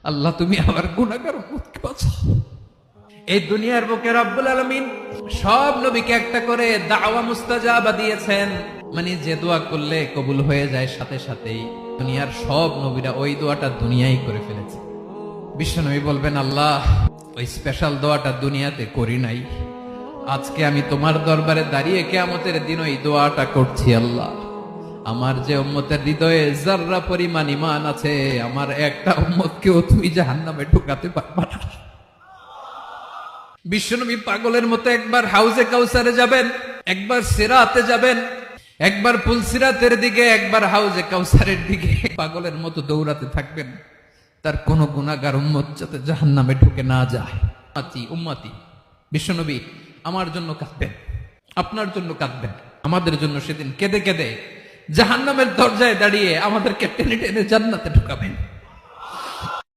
আল্লাহ তুমি আমার গুনাহগার উম্মতকে বাঁচাও। এই দুনিয়ার বুকে রব্বুল আলামিন সব নবীকে একটা করে দাওয়া মুস্তাজাবা দিয়েছেন, মানে যে দোয়া করলে কবুল হয়ে যায় সাথে সাথেই। দুনিয়ার সব নবীরা ওই দোয়াটা দুনিয়ায় করে ফেলেছে। বিশ্বনবী বলবেন, আল্লাহ ওই স্পেশাল দোয়াটা দুনিয়াতে করি নাই, আজকে আমি তোমার দরবারে দাঁড়িয়ে কিয়ামতের দিন ওই দোয়াটা করছি। আল্লাহ আমার যে উম্মতের হৃদয়ে যাররা পরিমাণ ঈমান আছে, আমার একটা উম্মতকেও তুমি জাহান্নামে ঢুকাতে পারবা না। বিশ্বনবী পাগলের মতো একবার হাউজে কাউসারে যাবেন, একবার সিরাতে যাবেন, একবার পুলসিরাতের দিকে, একবার হাউজে কাউসারের দিকে পাগলের মতো দৌড়াতে থাকবেন, তার কোন গুনাহগার উম্মত যাতে জাহান্নামে ঢুকে না যায়। উম্মতি বিশ্বনবী আমার জন্য কাঁদবেন, আপনার জন্য কাঁদবেন, আমাদের জন্য সেদিন কেঁদে কেঁদে জাহান্নামের দরজায় দাঁড়িয়ে আমাদেরকে টেনে টেনে জান্নাতে ঢুকাবেন।